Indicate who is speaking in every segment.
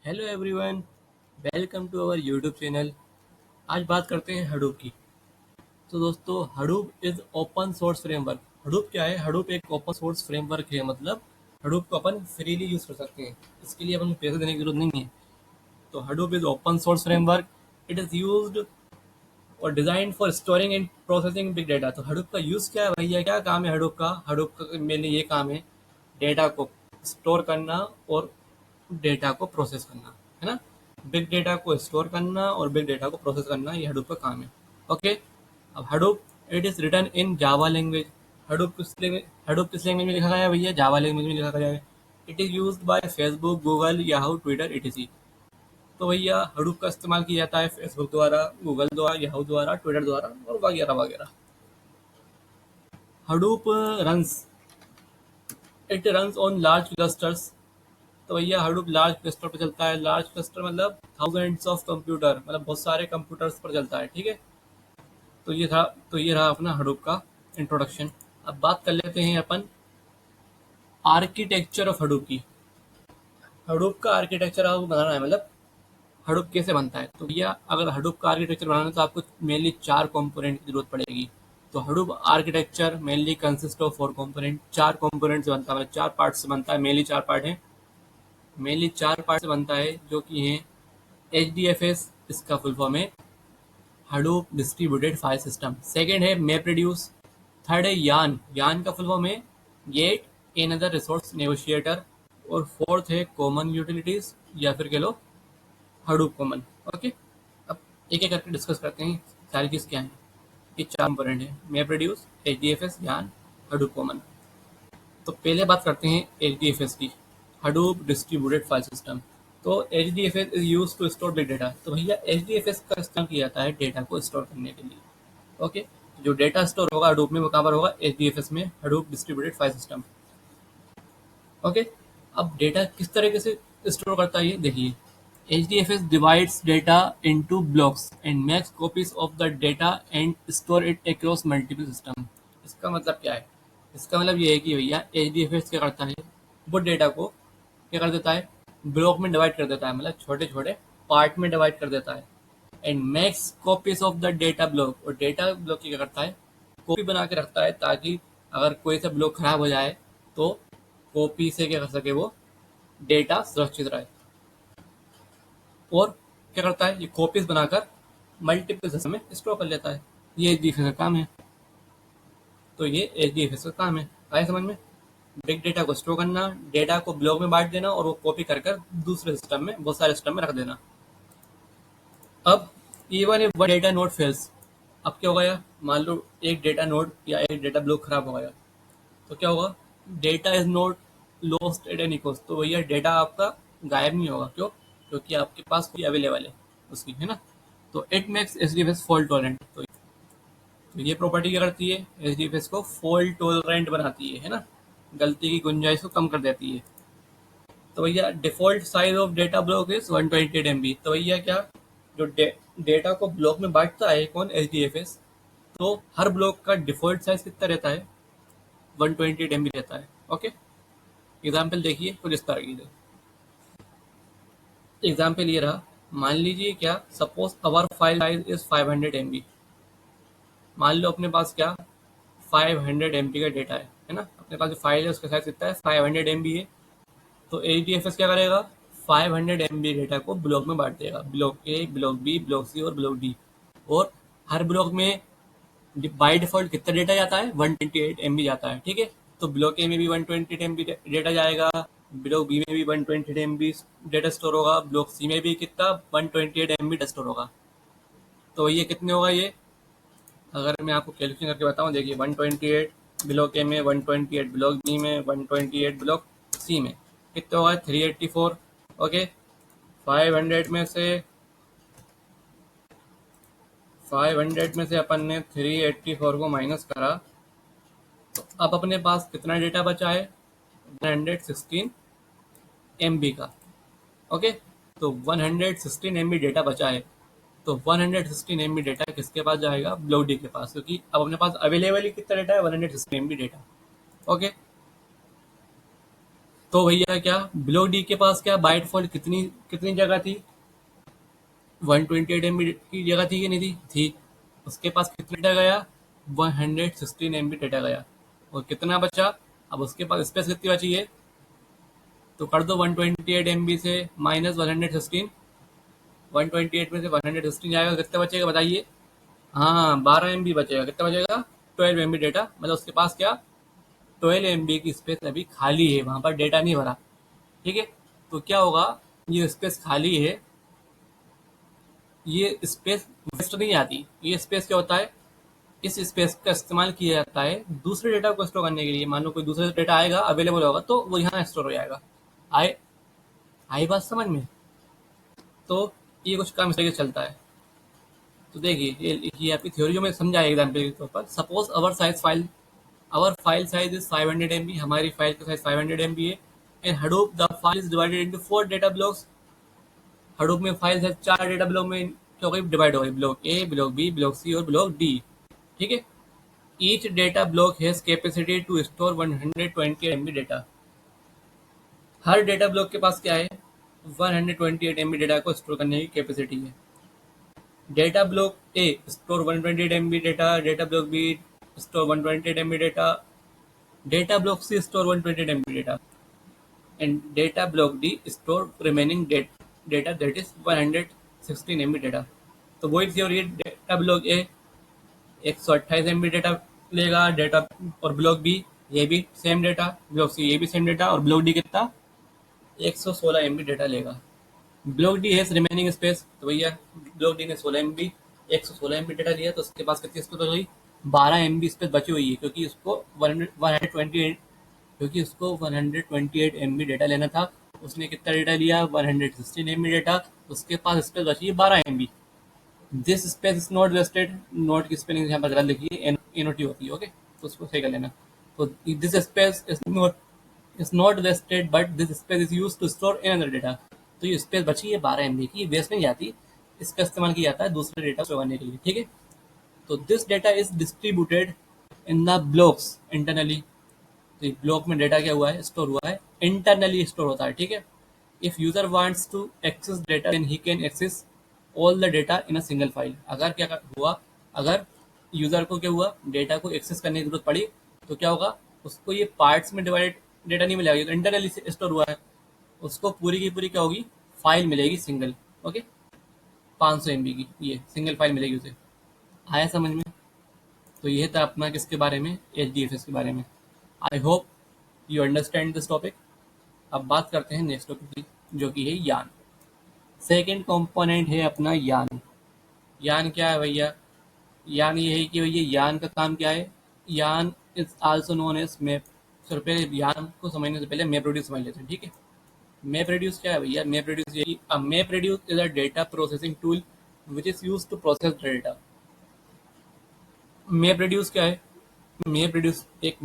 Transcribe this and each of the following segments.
Speaker 1: Hello everyone, welcome to our YouTube channel. आज बात करते हैं हडूप की। तो दोस्तों, Hadoop is open source framework. Hadoop क्या है? हडूप एक ओपन सोर्स फ्रेमवर्क है, मतलब हडूप को अपन फ्रीली यूज कर सकते हैं। इसके लिए अपन को पैसे देने की जरूरत नहीं है। तो Hadoop is open source framework. It is used और design for storing and processing big data. तो हडूप का यूज क्या है भैया? क्या काम है हडूप का? हडूप का मेनली ये काम है, डेटा को स्टोर करना और डेटा को प्रोसेस करना, है ना। बिग डेटा को स्टोर करना और बिग डेटा को प्रोसेस करना, ये हडूप का काम है। ओके। अब Hadoop it is written in Java language. Hadoop किस लैंग्वेज में लिखा गया है भैया? जावा लैंग्वेज में लिखा गया है। It is used by Facebook, Google, Yahoo, Twitter, etc। तो भैया हडूप का इस्तेमाल किया जाता है फेसबुक द्वारा, गूगल द्वारा, याहू द्वारा, ट्विटर द्वारा और वगैरह वगैरह। Hadoop runs it runs on large clusters. तो भैया हडूप लार्ज क्लस्टर पर चलता है। लार्ज क्लस्टर मतलब थाउजेंड्स ऑफ कंप्यूटर, मतलब बहुत सारे कंप्यूटर्स पर चलता है, ठीक है। तो ये रहा अपना हडूप का इंट्रोडक्शन। अब बात कर लेते हैं अपन आर्किटेक्चर ऑफ हडूप की। हडूप का आर्किटेक्चर आपको बनाना है, मतलब हडूप कैसे बनता है। तो भैया अगर हडूप का आर्किटेक्चर बनाना है तो आपको मेनली 4 कंपोनेंट की जरूरत पड़ेगी। तो Hadoop architecture mainly consist of 4 component. 4 component से बनता है, मतलब 4 पार्ट से बनता है। मेनली 4 पार्ट से बनता है, जो कि हैं HDFS, इसका फुल फॉर्म है Hadoop distributed file system. Second है मैप रिड्यूस। थर्ड है यान। यान का फुल फॉर्म है गेट एनदर रिसोर्स नेगोशिएटर। और फोर्थ है कॉमन यूटिलिटीज, या फिर कह लो हडूप कॉमन। ओके। अब एक एक करके डिस्कस करते हैं सारी चीज़ क्या है। ये 4 कंपोनेंट है: map reduce, HDFS, YARN, Hadoop common. तो पहले बात करते हैं HDFS की, हडूप डिस्ट्रीब्यूटेड फाइल सिस्टम। तो HDFS is use to store big data. तो भैया HDFS का इस्तेमाल किया जाता है डेटा को स्टोर करने के लिए। ओके। जो डेटा स्टोर होगा हडूप में वो कहाँ पर होगा? HDFS में, Hadoop distributed file system. Okay. अब डेटा किस तरीके से स्टोर करता है ये देखिए। HDFS divides data into blocks and makes copies of the data and store it across multiple system। इसका मतलब क्या है? इसका मतलब ये है कि भैया HDFS क्या करता है, वो डेटा को क्या कर देता है, ब्लॉक में डिवाइड कर देता है, मतलब छोटे छोटे पार्ट में डिवाइड कर देता है। And makes copies of the data block, और डेटा ब्लॉक की क्या करता है, कॉपी बना के रखता है, ताकि अगर कोई सा ब्लॉक खराब हो जाए तो कॉपी से क्या कर सके, वो डेटा सुरक्षित रहे। और क्या करता है, ये कॉपीज बनाकर मल्टीपल सिस्टम में स्टोर कर लेता है। ये HDFS का काम है। तो ये HDFS का काम है। आए समझ में? बिग डेटा को स्टोर करना, डेटा को ब्लॉक में बांट देना और वो कॉपी कर कर दूसरे सिस्टम में, बहुत सारे सिस्टम में रख देना। अब even if one data node fails, अब क्या हो गया, मान लो एक डेटा नोड या एक डेटा ब्लॉक खराब हो गया, तो क्या होगा, data is not lost at any cost. तो भैया डेटा आपका गायब नहीं होगा। क्यों? क्योंकि आपके पास कोई अवेलेबल है उसकी, है ना। तो it makes HDFS fault tolerant. तो ये प्रॉपर्टी क्या करती है, HDFS को फॉल्ट टॉलरेंट बनाती है ना, गलती की गुंजाइश को कम कर देती है। तो भैया default size of data block is 128 MB। तो भैया क्या, जो डेटा को ब्लॉक में बांटता है कौन, HDFS, तो हर ब्लॉक का डिफॉल्ट साइज कितना रहता है, 128 MB रहता है। ओके। एग्जाम्पल देखिए कुछ इस तरह की। एग्जाम्पल ये रहा, मान लीजिए क्या, suppose our file size is 500 MB। मान लो अपने पास क्या, 500 MB का डेटा है ना, अपने पास जो फाइल है उसका साइज कितना है, 500 MB है। तो HDFS क्या करेगा, 500 MB डेटा को ब्लॉक में बांट देगा, block A, block B, block C और ब्लॉक D। और हर ब्लॉक में बाय डिफॉल्ट कितना डेटा जाता है, 128 MB जाता है, ठीक है। तो ब्लॉक ए में भी 128 MB डेटा जाएगा, ब्लॉक बी में भी 128 MB डेटा स्टोर होगा, ब्लॉक सी में भी कितना, 128 MB डेटा स्टोर होगा। तो ये कितने होगा ये, अगर मैं आपको कैलकुलेशन करके बताऊं, देखिए 128 ब्लॉक ए में, 128 ब्लॉक बी में, 128 ब्लॉक सी में, कितना होगा, 384। ओके। 500 में से 500 में से अपन ने 384 को माइनस करा, तो अब अपने पास कितना डेटा बचा है, 116 MB का। ओके। तो 116 MB डेटा बचा है। तो 116 MB डेटा किसके पास जाएगा, ब्लॉक डी के पास, क्योंकि अब अपने पास अवेलेबल ही कितना डेटा है, 116 MB डेटा। ओके। तो भैया क्या ब्लॉक डी के पास क्या बाइट फॉल्ट कितनी कितनी जगह थी, 128 MB की जगह थी कि नहीं थी, थी। उसके पास कितना डेटा गया, 116 MB डेटा गया। और कितना बचा, अब उसके पास स्पेस कितनी बची है, तो कर दो 128 MB से माइनस 116, 128 में से 116 जाएगा, कितना बचेगा बताइए। हाँ 12 MB बचेगा, कितना बचेगा, 12 MB डेटा, मतलब उसके पास क्या 12 MB की स्पेस अभी खाली है, वहां पर डेटा नहीं भरा। ठीक है, तो क्या होगा, ये स्पेस खाली है, ये स्पेस वेस्ट नहीं आती, ये स्पेस क्या होता है, इस स्पेस का इस्तेमाल किया जाता है दूसरे डेटा को स्टोर करने के लिए। मान लो कोई दूसरा डेटा आएगा अवेलेबल होगा तो वो यहाँ स्टोर हो जाएगा। आए आई बात समझ में। तो ये कुछ काम इस तरीके से चलता है। तो देखिए ये आपकी थ्योरी में समझा है एग्जाम्पल के तौर पर। Suppose our file size is 500 MB, हमारी फाइल का साइज 500 MB है। And Hadoop the file is divided into 4 data blocks. Hadoop में फाइल साइज 4 डेटा ब्लॉक में क्या हो गई, डिवाइड हो गई, block A, block B, block C और ब्लॉक डी। ठीक है, each data block has capacity to store 128 MB data. हर डेटा ब्लॉक के पास क्या है, 128 MB डेटा को स्टोर करने की कैपेसिटी है। Data block A store 128 MB data, data block B store 128 MB data, data block C store 128 MB data, and data block D store remaining data that is 116 MB data. तो वही theory है, data block A 128 MB data लेगा, data और block B ये भी same data, block C ये भी same data, और ब्लॉक डी कितना 116 MB डेटा लेगा। ब्लॉक डी है रिमेनिंग स्पेस, तो भैया ब्लॉक डी ने 16 MB 116 MB डेटा लिया, तो उसके पास कितनी स्पेस बची, 12 MB स्पेस बची हुई है, क्योंकि उसको 128 क्योंकि उसको 128 MB डेटा लेना था। उसने कितना डेटा लिया, 116 MB डेटा, उसके पास स्पेस बची है 12 MB। This space is not wasted, note की स्पेलिंग यहाँ पर गलत लिखी है, एनओटी होती है, ओके, तो उसको सही कर लेना। तो this space is not wasted but this space is use to store another data. तो ये स्पेस बची है 12 MB की, वेस्ट नहीं जाती, इसका इस्तेमाल किया जाता है दूसरे डेटा स्टोर करने के लिए। ठीक है, तो this data is distributed in the blocks internally. तो ब्लॉक में डेटा क्या हुआ है, स्टोर हुआ है, इंटरनली स्टोर होता है। ठीक है, if user wants to access data then he can access all the data in a single file. अगर क्या हुआ, अगर यूजर को क्या हुआ, डेटा को एक्सेस करने की जरूरत पड़ी, तो क्या होगा, उसको ये पार्ट्स में डिवाइडेड डेटा नहीं मिलेगा, ये तो इंटरनली स्टोर हुआ है, उसको पूरी की पूरी क्या होगी, फाइल मिलेगी सिंगल। ओके, 500 MB की ये सिंगल फाइल मिलेगी उसे। आया समझ में। तो ये था अपना किसके बारे में, HDFS के बारे में। I hope you understand this topic. अब बात करते हैं नेक्स्ट टॉपिक की, जो कि है यान। सेकेंड कंपोनेंट है अपना यान। यान क्या है भैया, यान ये है कि भैया यान का काम क्या है, YARN is also known as map. Sir पहले यान को समझने से पहले मैप रेड्यूस समझ लेते हैं। ठीक है, मैप रेड्यूस क्या है भैया, मैप रेड्यूस यही, map reduce is a data processing tool which is use to process data. Map reduce क्या है, मैप रेड्यूस एक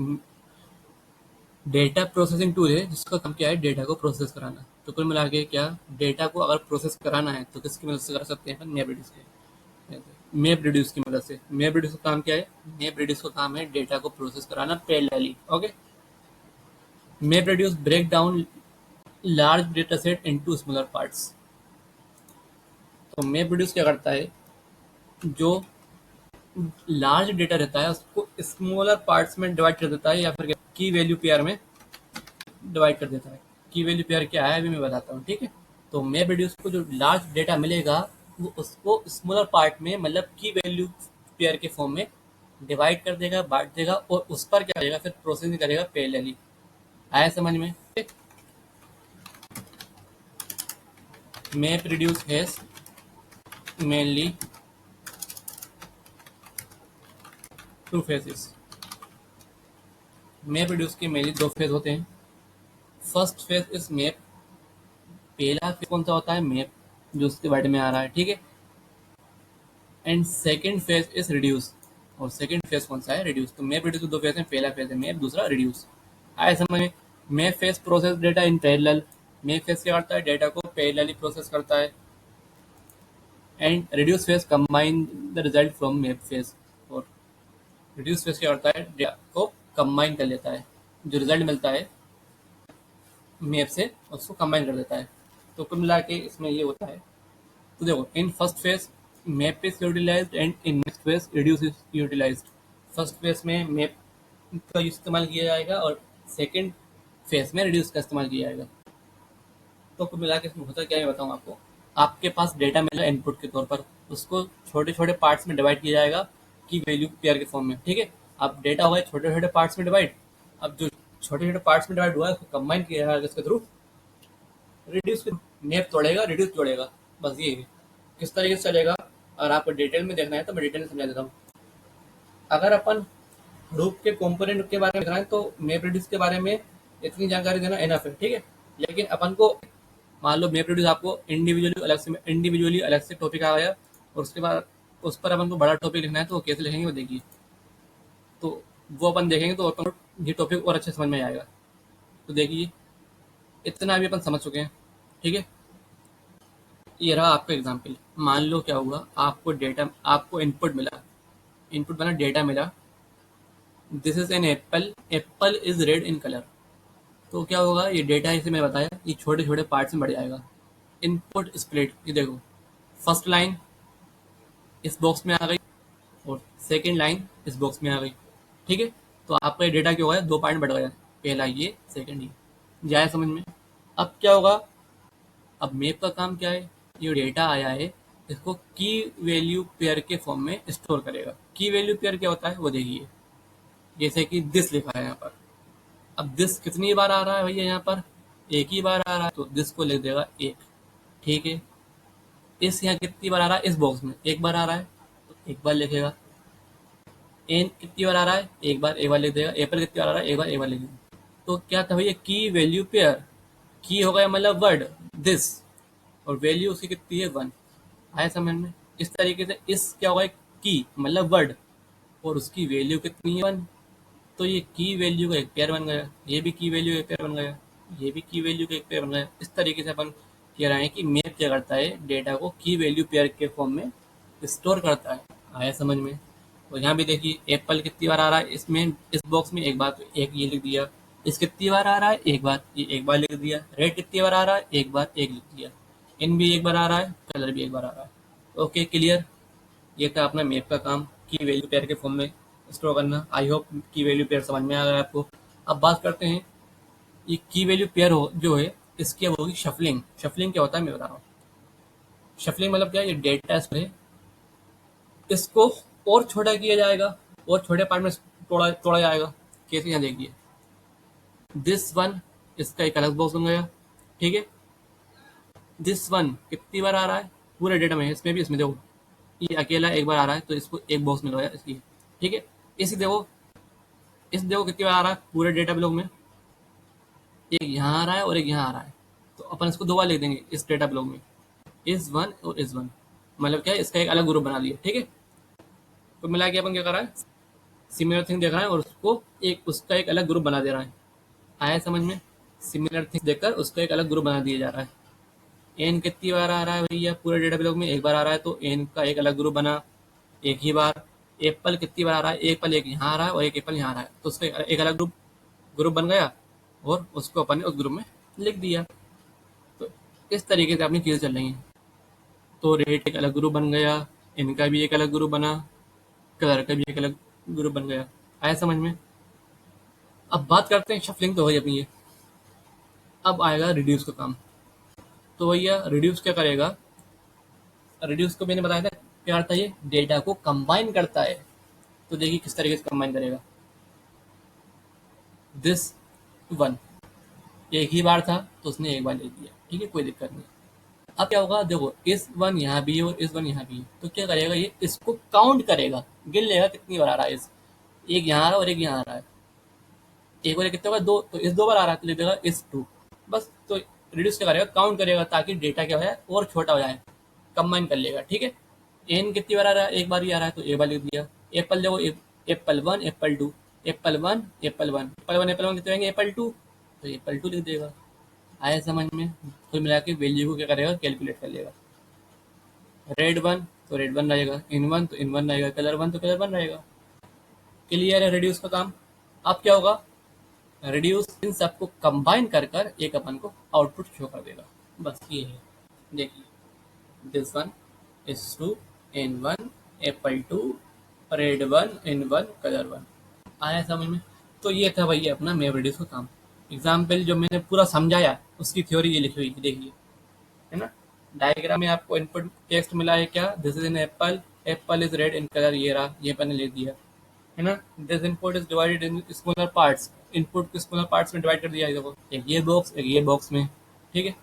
Speaker 1: डेटा प्रोसेसिंग टूल है जिसका काम क्या है, डेटा को प्रोसेस कराना। तो कुल मिला के क्या, डेटा को अगर प्रोसेस कराना है तो किसकी मदद से कर सकते हैं, मैप रेड्यूस के, मैप रेड्यूस की मदद से। मैप रेड्यूस का काम क्या है, मैप रेड्यूस का काम है डेटा को प्रोसेस कराना parallelly. Okay, map reduce break down large data set into smaller parts. तो मैप रेड्यूस क्या करता है, जो लार्ज डेटा रहता है उसको स्मॉलर पार्ट्स में डिवाइड कर देता है, या फिर की वैल्यू पेयर में डिवाइड कर देता है। की वैल्यू पेयर क्या है अभी मैं बताता हूँ। ठीक है, तो मैप रेड्यूस को जो लार्ज डेटा मिलेगा वो उसको स्मॉलर पार्ट में, मतलब की वैल्यू पेयर के फॉर्म में डिवाइड कर देगा, बांट देगा, और उस पर क्या करेगा, फिर प्रोसेसिंग करेगा पैरेलली। आया समझ में। Map reduce has mainly two phases. Map reduce के मेनली दो फेज होते हैं। फर्स्ट फेज इज मैप, पहला फेज कौन सा होता है, मैप, जो उसके वर्ड में आ रहा है। ठीक है, and second phase is reduce, और सेकेंड फेज कौन सा है, रिड्यूस। तो मैप रिड्यूस दो फेज हैं, पहला फेज है मैप, दूसरा रिड्यूस। आए समझ में। Map phase process data in parallel, map phase क्या करता है, डेटा को पैरेलली प्रोसेस करता है। And reduce phase combine the result from map phase, और रिड्यूस फेज क्या करता है, डेटा को कंबाइन कर लेता है, जो रिजल्ट मिलता है मैप से उसको कंबाइन कर देता है। तो कुल मिला के इसमें ये होता है। तो देखो, in first phase map is utilized and in next phase reduce is utilized. First phase में मैप का इस्तेमाल किया जाएगा और सेकंड फेज में रिड्यूस का इस्तेमाल किया जाएगा। तो कुल मिला के इसमें होता क्या है बताऊँ आपको। आपके पास डेटा मिलेगा इनपुट के तौर पर, उसको छोटे छोटे पार्ट्स में डिवाइड किया जाएगा की वैल्यू पेयर के फॉर्म में, ठीक है। अब डेटा हुआ है छोटे छोटे पार्ट्स में डिवाइड। अब जो छोटे छोटे पार्ट्स में डिवाइड हुआ है उसको कंबाइन किया जाएगा इसके थ्रू रिड्यूस के। मैप तोड़ेगा, रिड्यूस जोड़ेगा, बस ये है। किस तरीके से चलेगा, और आपको डिटेल में देखना है तो मैं डिटेल में समझा देता हूँ। अगर अपन ग्रुप के कंपोनेंट के बारे में देखना है तो मैप रिड्यूस के बारे में इतनी जानकारी देना इनफ है, ठीक है। लेकिन अपन को मान लो मैप रिड्यूस आपको इंडिविजुअली अलग से टॉपिक आ गया और उसके बाद उस पर अपन को बड़ा टॉपिक लिखना है तो वो कैसे लिखेंगे वो देखिए। तो वो अपन देखेंगे तो अपन ये टॉपिक और अच्छे समझ में आएगा। तो देखिए, इतना भी अपन समझ चुके हैं, ठीक है। ये रहा आपका एग्जाम्पल। मान लो क्या हुआ, आपको इनपुट मिला, इनपुट बना डेटा मिला, this is an apple, Apple is red in colour. तो क्या होगा, ये डेटा इसे मैं बताया ये छोटे छोटे पार्ट्स में बढ़ जाएगा। इनपुट स्प्लिट, ये देखो, फर्स्ट लाइन इस बॉक्स में आ गई और सेकंड लाइन इस बॉक्स में आ गई, ठीक है। तो आपका ये डेटा क्या हुआ है, दो पार्ट में बढ़ गया, पहला ये सेकंड ये। जाए समझ में। अब क्या होगा, अब मैप का काम क्या है, ये डेटा आया है इसको की वैल्यू पेयर के फॉर्म में स्टोर करेगा। की वैल्यू पेयर क्या होता है वो देखिए, जैसे कि दिस लिखा है यहाँ पर। अब दिस कितनी बार आ रहा है भैया, यहाँ पर एक ही बार आ रहा है तो दिस को लिख देगा एक, ठीक है। इस यहाँ कितनी बार आ रहा है, इस बॉक्स में एक बार आ रहा है तो एक बार लिखेगा। एन कितनी बार आ रहा है, एक बार लिख देगा। एप्पल कितनी बार आ रहा है, एक बार लिख देगा। तो क्या था भैया, की वैल्यू पेयर। की हो गया मतलब वर्ड दिस, और वैल्यू उसकी कितनी है, वन। आया समझ में। इस तरीके से इस क्या होगा, की मतलब वर्ड, और उसकी वैल्यू कितनी है, वन। तो ये की वैल्यू का एक पेयर बन गया, ये भी की वैल्यू का एक पेयर बन गया, ये भी की वैल्यू का एक पेयर बन गया। इस तरीके से अपन कह रहे हैं कि मैप क्या करता है, डेटा को की वैल्यू पेयर के फॉर्म में स्टोर करता है। आया समझ में। तो यहाँ भी देखिए, एप्पल कितनी बार आ रहा है इसमें, इस बॉक्स में एक बार, तो एक ये लिख दिया। इस कितनी बार आ रहा है, एक बार, ये एक बार लिख दिया। रेड कितनी बार आ रहा है, एक बार, एक लिख दिया। इन भी एक बार आ रहा है, कलर भी एक बार आ रहा है। Okay, clear. ये था अपना मैप का काम, की वैल्यू पेयर के फॉर्म में स्टोर करना। आई होप की वैल्यू पेयर समझ में आ गया आपको। अब बात करते हैं, ये की वैल्यू पेयर हो जो है इसकी अब होगी शफलिंग। शफलिंग क्या होता है मैं बता रहा हूँ। शफलिंग मतलब क्या है, ये डेटा है, इसको और छोटा किया जाएगा और छोटे पार्ट में तोड़ा तोड़ा जाएगा। कैसे, यहाँ देखिए, दिस वन, इसका एक अलग बॉक्स बन गया, ठीक है। दिस वन कितनी बार आ रहा है पूरे डेटा में, इसमें भी, इसमें देखो ये अकेला एक बार आ रहा है तो इसको एक बॉक्स में लगाया इसकी, ठीक है। इसी देखो, इस देखो कितनी बार आ रहा है पूरे डेटा ब्लॉक में, एक यहाँ आ रहा है और एक यहाँ आ रहा है। तो अपन इसको दो बार लिख देंगे इस डेटा ब्लॉक में, इस वन और इस वन। मतलब क्या है, इसका एक अलग ग्रुप बना दिया, ठीक है। तो मिला के अपन क्या कर रहा है, सिमिलर थिंग देख रहा है और उसको एक उसका एक अलग ग्रुप बना दे रहा है। आया समझ में। सिमिलर थिंग देखकर उसका एक अलग ग्रुप बना दिया जा रहा है। एन कितनी बार आ रहा है भैया पूरे डेटा ब्लॉक में, एक बार आ रहा है तो एन का एक अलग ग्रुप बना एक ही बार। एप्पल कितनी बार आ रहा है, एप्पल एक यहाँ आ रहा है और एक एप्पल यहाँ आ रहा है तो उसका एक अलग ग्रुप ग्रुप बन गया और उसको अपन ने उस ग्रुप में लिख दिया। तो इस तरीके से अपनी चीज़ें चल रही हैं। तो रेट एक अलग ग्रुप बन गया, इनका भी एक अलग ग्रुप बना, कलर का भी एक अलग ग्रुप बन गया। आया समझ में। अब बात करते हैं, शफलिंग तो हो गई अपनी ये। अब आएगा रिड्यूस का काम। तो भैया रिड्यूस क्या करेगा, रिड्यूस को मैंने बताया था क्या करता है, ये डेटा को कंबाइन करता है। तो देखिए किस तरीके से कंबाइन करेगा। दिस वन एक ही बार था तो उसने एक बार ले लिया, ठीक है, कोई दिक्कत नहीं। अब क्या होगा, देखो इस वन यहाँ भी है और इस वन यहाँ भी है तो क्या करेगा, ये इसको काउंट करेगा, गिन लेगा कितनी बार आ रहा है। इस एक यहाँ आ रहा है और एक यहाँ आ रहा है, एक बार कितने बार, दो, तो इस दो बार आ रहा है तो ले देगा इस टू, बस। तो रिड्यूस क्या करेगा, काउंट करेगा ताकि डेटा क्या हो जाए और छोटा हो जाए, कंबाइन कर लेगा, ठीक है। एन कितनी बार आ रहा है, एक बार ही आ रहा है तो एक बार लिख दिया। एप्पल देखो, apple one, apple two, apple one, apple one, apple one, apple one कितने होंगे, एप्पल टू, तो एप्पल टू लिख देगा। आया समझ में। कुल मिला के वैल्यू को क्या करेगा, कैलकुलेट कर लेगा। रेड वन तो रेड वन रहेगा, इन वन तो इन वन रहेगा, कलर वन तो कलर वन रहेगा। क्लियर है रिड्यूस का काम। अब क्या होगा, रिड्यूस इन सबको कंबाइन कर कर एक अपन को आउटपुट शो कर देगा। बस ये है, देखिए this one is two in one apple two red one in one colour one. आया समझ में? तो ये था भैया अपना मैप रिड्यूस का काम। एग्जाम्पल जो मैंने पूरा समझाया उसकी थ्योरी ये लिखी हुई है, देखिए, है ना। डायग्राम में आपको इनपुट टेक्स्ट मिला है क्या, this is an apple, Apple is red in colour, ये रहा, ये मैंने लिख दिया, है ना। This input is divided in smaller parts, input को स्मॉलर पार्ट्स में डिवाइड कर दिया है, देखो एक ये बॉक्स एक ये बॉक्स में, ठीक है।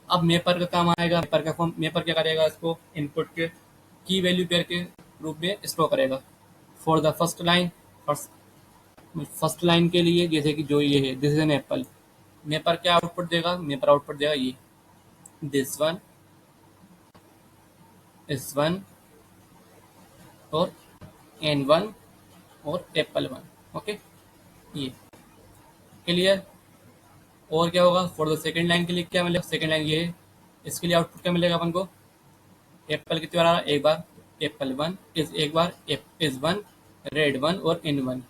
Speaker 1: अब मैपर का काम आएगा, मैपर का फॉर्म, मैपर क्या करेगा, इसको इनपुट के की वैल्यू पेयर के रूप में स्टोर करेगा। For the first line, first line के लिए जैसे कि जो ये है this is an apple, mapper क्या आउटपुट देगा, मैपर आउटपुट देगा ये दिस वन इस वन और एन वन और एप्पल वन, ओके, ये क्लियर। और क्या होगा, फॉर द सेकंड लाइन के लिए क्या मिलेगा, सेकंड लाइन ये है, इसके लिए आउटपुट क्या मिलेगा अपन को, एप्पल कितनी बार आ रहा है, एक बार, एप्पल वन इज एक बार, इज वन, रेड वन और in one.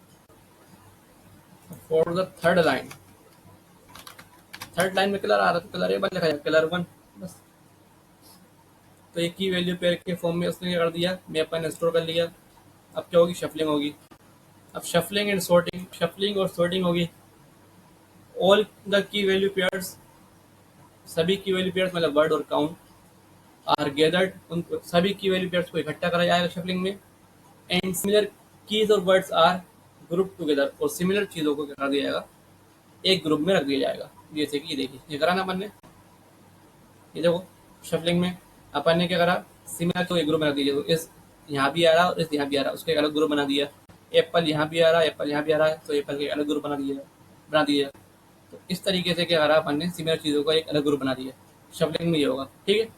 Speaker 1: For the third line में कलर आ रहा था, कलर एक बार लिखा जाए कलर वन, बस। तो एक की वैल्यू पेयर के फॉर्म में उसने क्या कर दिया, मैपर ने स्टोर कर लिया। अब क्या होगी, शफलिंग होगी। अब शफलिंग एंड सॉर्टिंग, शफलिंग और सॉर्टिंग होगी। All the key value pairs, सभी की वैल्यू पेयर्स मतलब वर्ड और काउंट आर गैदर्ड, उन सभी की वैल्यू पेयर्स को इकट्ठा करा जाएगा शफलिंग में। एंड सिमिलर कीज और वर्ड्स आर ग्रुप टुगेदर, और सिमिलर चीजों को क्या कर दिया जाएगा, एक ग्रुप में रख दिया जाएगा। जैसे कि ये देखिए, ये करा ना अपन ने, ये देखो शफलिंग में अपन ने क्या करा, सिमिलर को एक ग्रुप में रख दिया, तो इस यहाँ भी आ रहा और इस यहाँ भी आ रहा, उसको एक अलग ग्रुप बना दिया। एप्पल यहाँ भी आ रहा है, एप्पल यहाँ भी आ रहा है, तो एप्पल के अलग ग्रुप बना दिया। तो इस तरीके से क्या करा अपन ने, सिमिलर चीजों का एक अलग ग्रुप बना दिया। शफलिंग में ये होगा, ठीक है।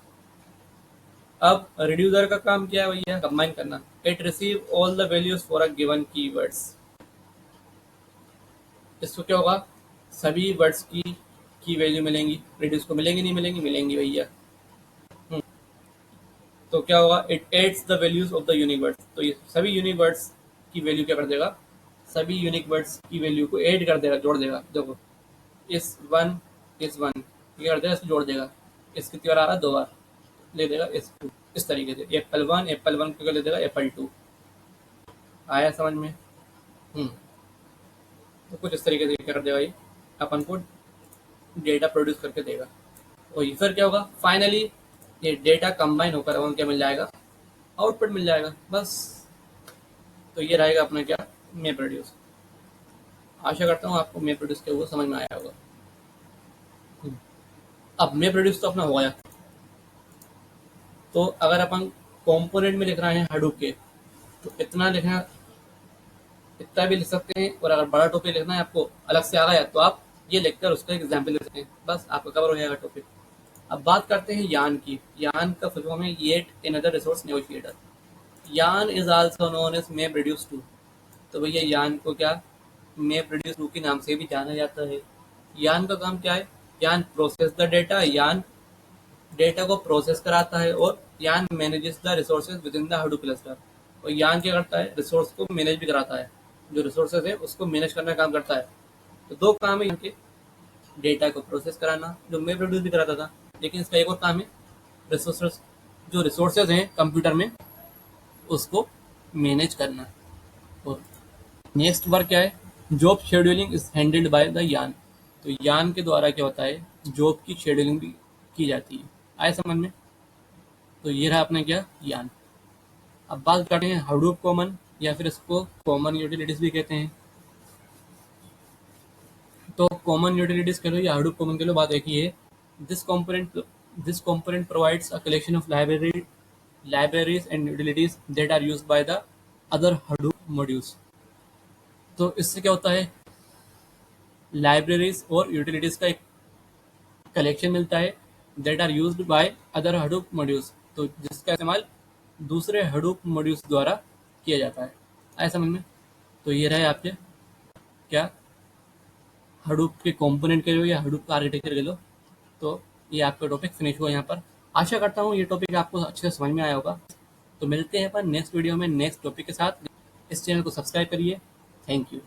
Speaker 1: अब रिड्यूसर का काम क्या है भैया, कंबाइन करना। It receive all the values for a given keywords, इसको क्या होगा, सभी वर्ड्स की वैल्यू मिलेंगी, रिड्यूस को मिलेंगी नहीं मिलेंगी, मिलेंगी भैया। तो क्या होगा, it adds the values of the unique words, तो ये सभी यूनिक वर्ड्स की वैल्यू क्या कर देगा, सभी यूनिक वर्ड्स की वैल्यू को ऐड कर देगा, जोड़ देगा। देखो इस वन ये कर देगा, इसको जोड़ देगा, इस कितनी बार आ रहा है, 2 बार, ले देगा इस टू, इस तरीके से एप्पल वन को ले देगा एप्पल टू। आया समझ में? तो कुछ इस तरीके से क्या कर देगा, ये अपन को डेटा प्रोड्यूस करके देगा। और ये फिर क्या होगा, फाइनली ये डेटा कंबाइन होकर अपन क्या मिल जाएगा, आउटपुट मिल जाएगा, बस। तो ये रहेगा अपना क्या, मैप रिड्यूस। आशा करता हूँ आपको मैप रिड्यूस के वो समझ में आया होगा। अब मैप रिड्यूस तो अपना हो गया, तो अगर अपन कंपोनेंट में लिख रहे हैं हडूप के, तो इतना लिखना, इतना भी लिख सकते हैं। और अगर बड़ा टॉपिक लिखना है आपको अलग से आ गया, तो आप ये लिखकर उसका एग्जाम्पल लिख सकते हैं, बस आपका कवर हो जाएगा टॉपिक। अब बात करते हैं यान की। यान का फुल फॉर्म है yet another resource negotiator. YARN is also known as map reduce two. तो भैया यान को क्या, मैप रिड्यूस टू के नाम से भी जाना जाता है। यान का काम क्या है, यान प्रोसेस द डेटा, यान डेटा को प्रोसेस कराता है, और यान manages the resources with in the Hadoop cluster. और यान क्या करता है, रिसोर्स को मैनेज भी कराता है, जो रिसोर्सेज है उसको मैनेज करने का काम करता है। तो 2 काम है यहाँ के, डेटा को प्रोसेस कराना, जो मैप रिड्यूस भी कराता था, लेकिन इसका एक और काम है, रिसोर्सेज, जो रिसोर्सेज हैं कंप्यूटर में उसको मैनेज करना। और नेक्स्ट वर्क क्या है, job scheduling is handled by the यान। तो यान के द्वारा क्या होता है, जॉब की शेड्यूलिंग भी की जाती है। आए समझ में? तो ये रहा अपना क्या, यान। अब बात करते हैं हडूप कॉमन, या फिर इसको कॉमन यूटिलिटीज भी कहते हैं। तो कॉमन यूटिलिटीज कह लो या हडूप कॉमन कह लो, बात एक ही है। This component provides a collection of libraries and utilities that are used by the other Hadoop modules। तो इससे क्या होता है, लाइब्रेरीज और यूटिलिटीज का एक कलेक्शन मिलता है, that are used by other Hadoop modules, तो जिसका इस्तेमाल दूसरे Hadoop modules द्वारा किया जाता है। आया समझ में? तो ये रहे आपके क्या, हडूप के कंपोनेंट के लो या हडूप का आर्किटेक्चर के लो। तो ये आपका टॉपिक फिनिश हुआ यहाँ पर। आशा करता हूँ ये टॉपिक आपको अच्छे से समझ में आया होगा। तो मिलते हैं अपन नेक्स्ट वीडियो में नेक्स्ट टॉपिक के साथ। इस चैनल को सब्सक्राइब करिए। Thank you.